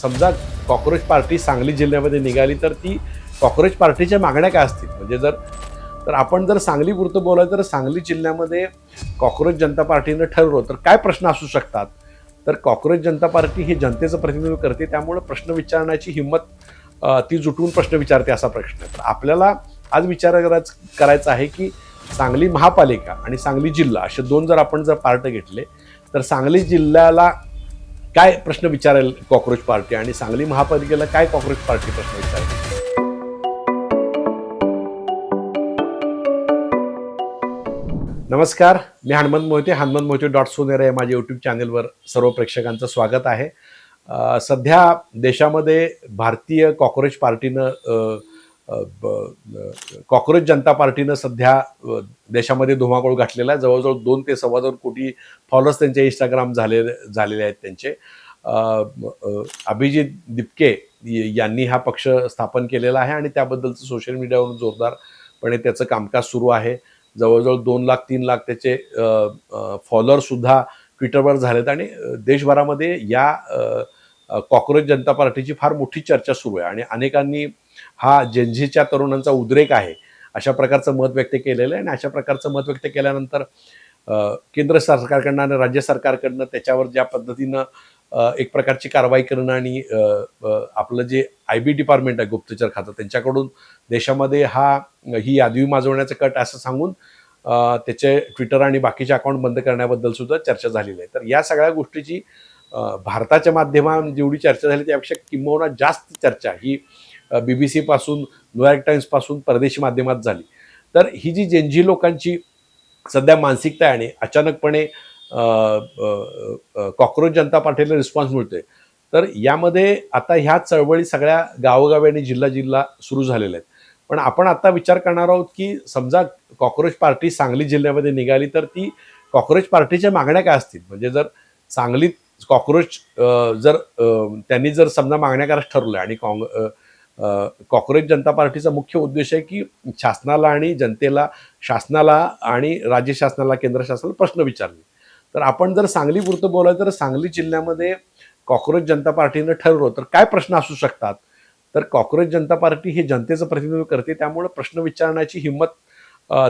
समजा cockroach party Sangli जिल्ह्यामध्ये निघाली तर ती कॉक्रोच पार्टीच्या मागण्या काय असतील म्हणजे तर आपण जर सांगलीपुरतं बोलायचं तर सांगली जिल्ह्यामध्ये कॉक्रोच जनता पार्टीनं ठरवलं तर काय प्रश्न असू शकतात. तर कॉक्रोच जनता पार्टी ही जनतेचं प्रतिनिधित्व करते, त्यामुळे प्रश्न विचारण्याची हिंमत ती जुटवून प्रश्न विचारते असा प्रश्न आहे. तर आपल्याला आज विचार करायचा आहे की सांगली महापालिका आणि सांगली जिल्हा असे दोन जर आपण पार्ट घेतले तर सांगली जिल्ह्याला काय प्रश्न विचारेल कॉक्रोच पार्टी आणि सांगली महापालिकेला काय कॉक्रोच पार्टी प्रश्न विचारेल. नमस्कार, मी हनुमंत मोहिते, हनुमंत मोहिते .सोनेर या माझ्या यूट्यूब चॅनेलवर सर्व प्रेक्षकांचं स्वागत आहे. सध्या देशामध्ये भारतीय कॉक्रोच पार्टीनं कॉक्रोच जनता पार्टीनं सध्या देशामध्ये धुमाकूळ घातलेला आहे. जवळजवळ 2 ते 2.25 कोटी फॉलोअर्स त्यांचे इंस्टाग्राम झालेले आहेत त्यांचे. अभिजित दिपके यांनी हा पक्ष स्थापन केलेला आहे आणि त्याबद्दलचं सोशल मीडियावरून जोरदारपणे त्याचं कामकाज सुरू आहे. जवळजवळ 2 लाख 3 लाख त्याचे फॉलोअर्ससुद्धा ट्विटरवर झालेत आणि देशभरामध्ये या कॉक्रोच जनता पार्टीची फार मोठी चर्चा सुरू आहे आणि अनेकांनी हा जेनझीच्या तरुणांचा उद्रेक आहे अशा प्रकारचं मत व्यक्त केलेलं आहे. आणि अशा प्रकारचं मत व्यक्त केल्यानंतर केंद्र सरकारकडनं आणि राज्य सरकारकडनं त्याच्यावर ज्या पद्धतीनं एक प्रकारची कारवाई करणं आणि आपलं जे IB डिपार्टमेंट आहे गुप्तचर खातं त्यांच्याकडून देशामध्ये ही यादवी माजवण्याचं कट असं सांगून त्याचे ट्विटर आणि बाकीचे अकाउंट बंद करण्याबद्दल सुद्धा चर्चा झालेली आहे. तर या सगळ्या गोष्टीची भारताच्या माध्यमात जेवढी चर्चा झाली त्यापेक्षा किंबहुना जास्त चर्चा ही BBC पासून, न्यूयॉर्क टाइम्स पासून परदेशी माध्यमात झाली. तर ही जी जेनझी लोकांची सध्या मानसिकता आहे आणि अचानकपणे कॉक्रोच जनता पार्टीला रिस्पॉन्स मिळतोय. तर यामध्ये आता ह्या चळवळी सगळ्या गावोगावी आणि जिल्हा सुरू झालेल्या आहेत. पण आपण आता विचार करणार आहोत की समजा कॉक्रोच पार्टी सांगली जिल्ह्यामध्ये निघाली तर ती कॉक्रोच पार्टीच्या मागण्या काय असतील. म्हणजे जर सांगलीत कॉक्रोच त्यांनी समजा मागण्या करायचं ठरवलं आणि कॉक्रोच जनता पार्टीचा मुख्य उद्देश आहे की शासनाला आणि राज्य शासनाला, केंद्र शासनाला प्रश्न विचारले. तर आपण जर सांगलीपुरतं बोलायचं तर सांगली जिल्ह्यामध्ये कॉक्रोच जनता पार्टीनं ठरवलं तर काय प्रश्न असू शकतात. तर कॉक्रोच जनता पार्टी ही जनतेचं प्रतिनिधित्व करते, त्यामुळे प्रश्न विचारण्याची हिंमत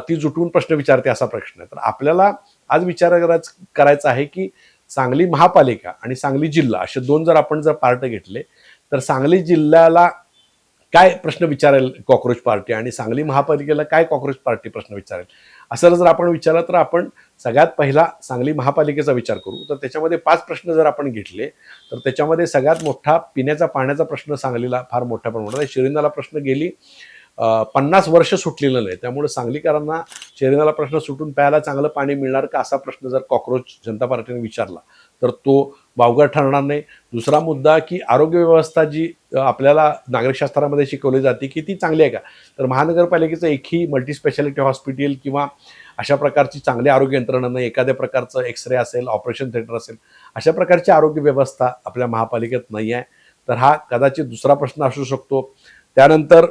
ती जुटवून प्रश्न विचारते असा प्रश्न आहे. तर आपल्याला आज विचार करायचा आहे की सांगली महापालिका आणि सांगली जिल्हा असे दोन जर आपण पार्ट घेतले तर सांगली जिल्ह्याला काय प्रश्न विचारेल कॉक्रोच पार्टी आणि सांगली महापालिकेला काय कॉक्रोच पार्टी प्रश्न विचारेल. असं जर आपण विचारलं तर आपण सगळ्यात पहिला सांगली महापालिकेचा विचार करू. तर त्याच्यामध्ये 5 प्रश्न जर आपण घेतले तर त्याच्यामध्ये सगळ्यात मोठा पिण्याचा पाण्याचा प्रश्न सांगलीला फार मोठ्या प्रमाणात आहे. शिरींदाला प्रश्न गेली 50 वर्ष सुटलेलं नाही, त्यामुळे सांगलीकरांना शिरींदाला प्रश्न सुटून प्यायला चांगलं पाणी मिळणार का असा प्रश्न जर कॉक्रोच जनता पार्टीने विचारला तर तो वावगा ठरणार नाही. दुसरा मुद्दा की आरोग्य व्यवस्था जी आपल्याला नागरिकशास्त्रामध्ये शिकवली जाते की ती चांगली आहे का. तर महानगरपालिकेचं एकही मल्टीस्पेशालिटी हॉस्पिटल किंवा अशा प्रकारची चांगली आरोग्य यंत्रणा नाही, एखाद्या प्रकारचं एक्सरे असेल, ऑपरेशन थिएटर असेल, अशा प्रकारची आरोग्य व्यवस्था आपल्या महापालिकेत नाही आहे. तर हा कदाचित दुसरा प्रश्न असू शकतो. त्यानंतर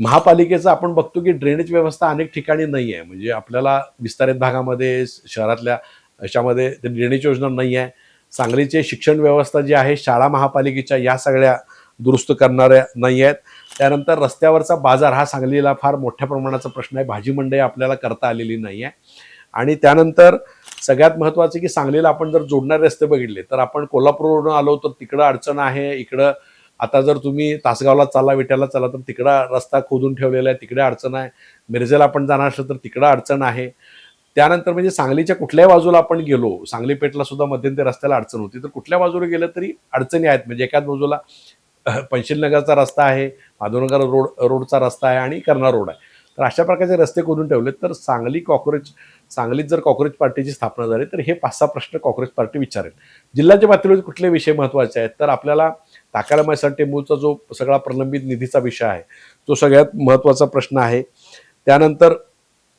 महापालिकेचं आपण बघतो की ड्रेनेज व्यवस्था अनेक ठिकाणी नाही आहे. म्हणजे आपल्याला विस्तारित भागामध्ये, शहरातल्या याच्यामध्ये ड्रेनेज योजना नाही आहे. सांगलीचे शिक्षण व्यवस्था जी आहे शाळा महापालिकेच्या या सगळ्या दुरुस्त करणाऱ्या नाही आहेत. त्यानंतर रस्त्यावरचा बाजार हा सांगलीला फार मोठ्या प्रमाणाचा प्रश्न आहे. भाजी मंडई आपल्याला करता आलेली नाही आहे. आणि त्यानंतर सगळ्यात महत्त्वाचं की सांगलीला आपण जर जोडणारे रस्ते बघितले तर आपण कोल्हापूरवरून आलो तर तिकडं अडचण आहे. इकडं आता जर तुम्ही तासगावला चाला, विट्याला चाला तर तिकडं रस्ता खोदून ठेवलेला आहे, तिकडे अडचण आहे. मिरजेला आपण जाणार असलं तर तिकडं अडचण आहे. त्यानंतर म्हणजे सांगलीच्या कुठल्याही बाजूला आपण गेलो, सांगली पेठला सुद्धा मध्यंतरी रस्त्याला अडचण होती, तर कुठल्या बाजूला गेलं तरी अडचणी आहेत. म्हणजे एकाच बाजूला पंचशीलनगरचा रस्ता आहे, माधवनगर रोडचा रस्ता आहे आणि कर्णा रोड आहे. तर अशा प्रकारचे रस्ते खोदून ठेवलेत. तर सांगलीत जर कॉक्रोच पार्टीची स्थापना झाली तर हे 5-6 प्रश्न कॉक्रोच पार्टी विचारेल. जिल्ह्याच्या पातळीवर कुठले विषय महत्त्वाचे आहेत तर आपल्याला टाकाला मैसाळ टेंबूचा जो सगळा प्रलंबित निधीचा विषय आहे तो सगळ्यात महत्त्वाचा प्रश्न आहे. त्यानंतर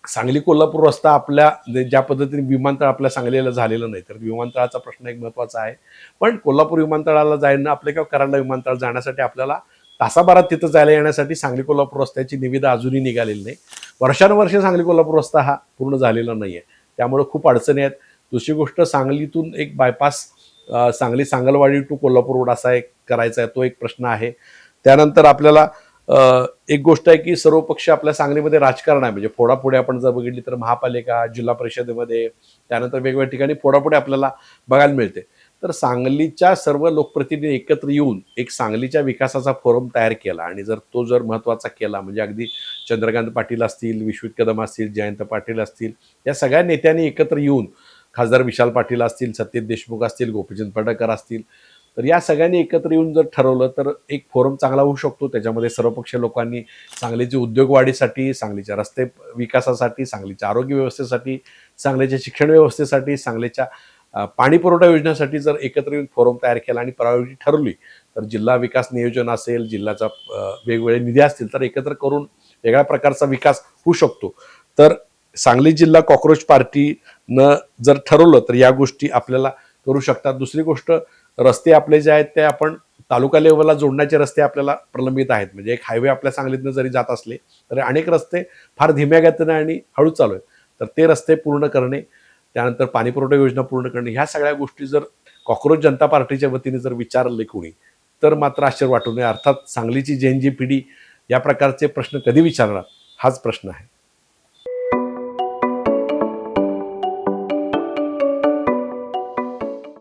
सांगली कोल्हापूर रस्ता आपल्या ज्या पद्धतीने विमानतळ आपल्या सांगलीला झालेलं नाही तर विमानतळाचा प्रश्न एक महत्त्वाचा आहे. पण कोल्हापूर विमानतळाला जायला आपल्या किंवा कराडला विमानतळ जाण्यासाठी आपल्याला तासाभरात तिथं जायला येण्यासाठी सांगली कोल्हापूर रस्त्याची निविदा अजूनही निघालेली नाही. वर्षानुवर्षे सांगली कोल्हापूर रस्ता हा पूर्ण झालेला नाही आहे, त्यामुळे खूप अडचणी आहेत. दुसरी गोष्ट सांगलीतून एक bypass Sangli Sangliwadi to Kolhapur road असा एक करायचा आहे, तो एक प्रश्न आहे. त्यानंतर आपल्याला एक गोष्ट आहे की सर्व पक्ष आपल्या सांगलीमध्ये राजकारण आहे, म्हणजे फोडापुढे आपण जर बघितली तर महापालिका, जिल्हा परिषदेमध्ये, त्यानंतर वेगवेगळ्या ठिकाणी फोडापुढे आपल्याला बघायला मिळते. तर सांगलीच्या सर्व लोकप्रतिनिधी एकत्र येऊन एक सांगलीच्या विकासाचा फोरम तयार केला आणि जर महत्त्वाचा केला, म्हणजे अगदी चंद्रकांत पाटील असतील, विश्वित कदम असतील, जयंत पाटील असतील, या सगळ्या नेत्यांनी एकत्र येऊन, खासदार विशाल पाटील असतील, सत्यजित देशमुख असतील, गोपीचंद पडळकर असतील, तर या सगळ्यांनी एकत्र येऊन जर ठरवलं तर एक फोरम चांगला होऊ शकतो. त्याच्यामध्ये सर्वपक्षीय लोकांनी सांगलीची उद्योग वाढीसाठी, सांगलीच्या रस्ते विकासासाठी, सांगलीच्या आरोग्य व्यवस्थेसाठी, सांगलीच्या शिक्षण व्यवस्थेसाठी, सांगलीच्या पाणी पुरवठा योजनेसाठी जर एकत्र येऊन फोरम तयार केला आणि प्रायोरिटी ठरवली, तर जिल्हा विकास नियोजन असेल, जिल्ह्याचा वेगवेगळे निधी असतील, तर एकत्र करून वेगळ्या प्रकारचा विकास होऊ शकतो. तर सांगली जिल्हा कॉक्रोच पार्टीनं जर ठरवलं तर या गोष्टी आपल्याला करू शकतात. दुसरी गोष्ट, रस्ते आपले जे आहेत ते आपण तालुका लेवलला जोडण्याचे रस्ते आपल्याला प्रलंबित आहेत. म्हणजे एक हायवे आपल्या सांगलीतनं जरी जात असले तरी अनेक रस्ते फार धीम्या गतीने आणि हळू चालू आहेत. तर ते रस्ते पूर्ण करणे, त्यानंतर पाणीपुरवठा योजना पूर्ण करणे, ह्या सगळ्या गोष्टी जर कॉक्रोच जनता पार्टीच्या वतीने जर विचारले कोणी, तर मात्र आश्चर्य वाटू नये. अर्थात सांगलीची जेन जी पिढी या प्रकारचे प्रश्न कधी विचारणार, हाच प्रश्न आहे.